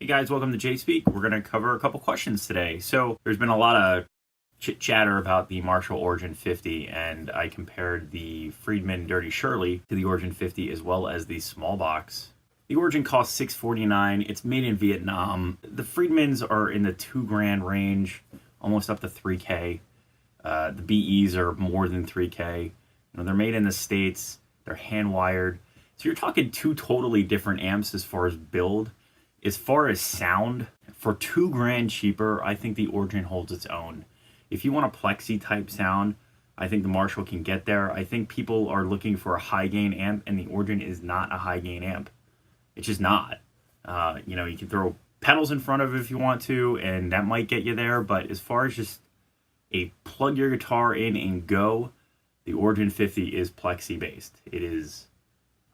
Hey guys, welcome to JSpeak. We're going to cover a couple questions today. So there's been a lot of chit chatter about the Marshall Origin 50, and I compared the Friedman Dirty Shirley to the Origin 50 as well as the small box. The Origin costs $649. It's made in Vietnam. The Friedmans are in the $2,000 range, almost up to $3K. The BEs are more than $3K. They're made in the States. They're hand wired. So you're talking two totally different amps as far as build. As far as sound, for $2,000 cheaper, I think the Origin holds its own. If you want a plexi type sound, I think the Marshall can get there. I think people are looking for a high gain amp, and the Origin is not a high gain amp. It's just not. You can throw pedals in front of it if you want to, and that might get you there. But as far as just a plug your guitar in and go, the Origin 50 is plexi based. It is,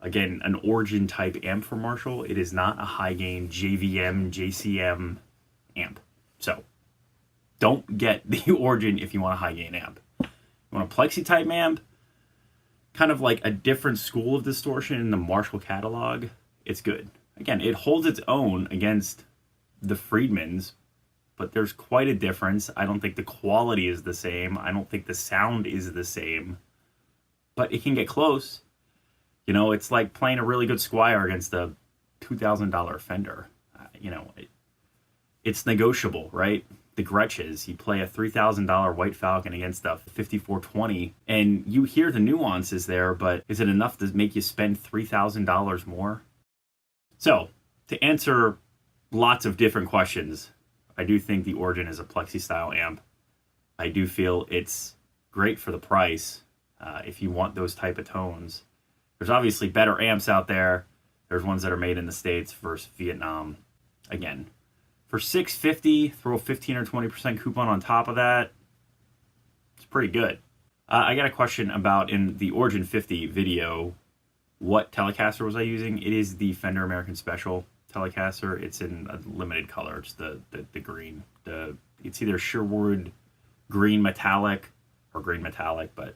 again, an Origin type amp for Marshall. It is not a high gain JVM, JCM amp. So don't get the Origin if you want a high gain amp. You want a plexi type amp, kind of like a different school of distortion in the Marshall catalog, it's good. Again, it holds its own against the Friedmans, but there's quite a difference. I don't think the quality is the same. I don't think the sound is the same, but it can get close. It's like playing a really good Squier against a $2,000 Fender. It's negotiable, right? The Gretches, you play a $3,000 White Falcon against a 5420, and you hear the nuances there, but is it enough to make you spend $3,000 more? So, to answer lots of different questions, I do think the Origin is a plexi style amp. I do feel it's great for the price if you want those type of tones. There's obviously better amps out there. There's ones that are made in the States versus Vietnam. Again, for $650, throw a 15 or 20% coupon on top of that. It's pretty good. I got a question about, in the Origin 50 video, what Telecaster was I using? It is the Fender American Special Telecaster. It's in a limited color. It's the green. It's either Sherwood green metallic or green metallic, but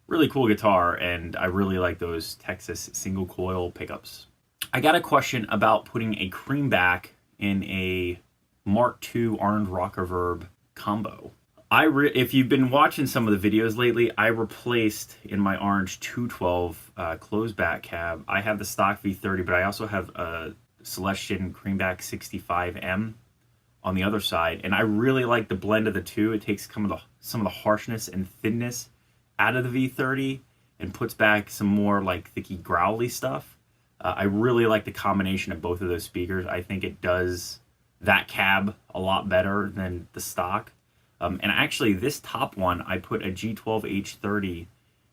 really cool guitar, and I really like those Texas single coil pickups. I got a question about putting a Creamback in a Mark II Orange Rockerverb combo. If you've been watching some of the videos lately, I replaced in my Orange 212 closed back cab. I have the stock V30, but I also have a Celestion Creamback 65M on the other side, and I really like the blend of the two. It takes some of the harshness and thinness out of the V30 and puts back some more like thicky growly stuff. I really like the combination of both of those speakers. I think it does that cab a lot better than the stock. And actually this top one, I put a G12H30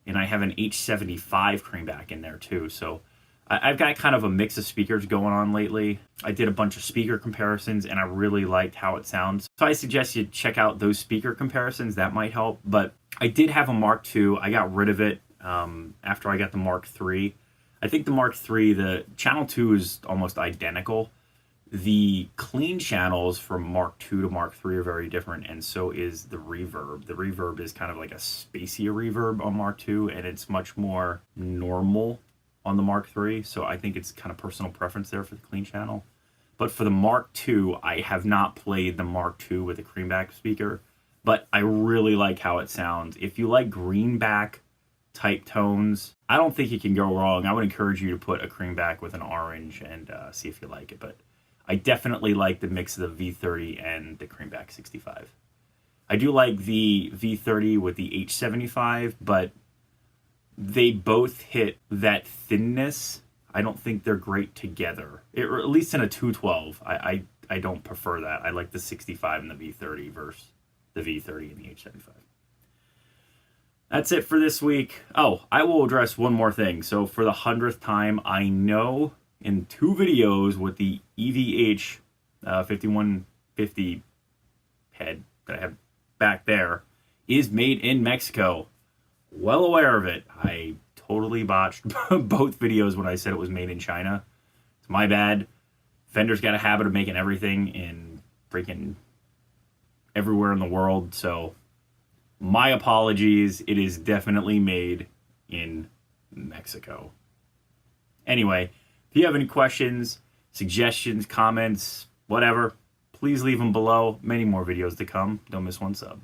and I have an H75 Creamback in there too. So I've got kind of a mix of speakers going on lately. I did a bunch of speaker comparisons and I really liked how it sounds. So I suggest you check out those speaker comparisons. That might help. But I did have a Mark II. I got rid of it after I got the Mark III. I think the Mark III, the channel 2 is almost identical. The clean channels from Mark II to Mark III are very different, and so is the reverb. The reverb is kind of like a spacier reverb on Mark II, and it's much more normal on the Mark III, so I think it's kind of personal preference there for the clean channel. But for the Mark II, I have not played the Mark II with a Creamback speaker, but I really like how it sounds. If you like greenback type tones, I don't think you can go wrong. I would encourage you to put a Creamback with an orange and see if you like it, but I definitely like the mix of the V30 and the Creamback 65. I do like the V30 with the H75, but they both hit that thinness. I don't think they're great together, or at least in a 212. I don't prefer that. I like the 65 and the V30 versus the V30 and the H75. That's it for this week. Oh, I will address one more thing. So for the 100th time, I know in 2 videos with the EVH 5150 head that I have back there is made in Mexico. Well aware of it. I totally botched both videos when I said it was made in China. It's my bad. Fender's got a habit of making everything in freaking everywhere in the world, so my apologies. It is definitely made in Mexico. Anyway, if you have any questions, suggestions, comments, Whatever. Please leave them below. Many more videos to come. Don't miss one sub.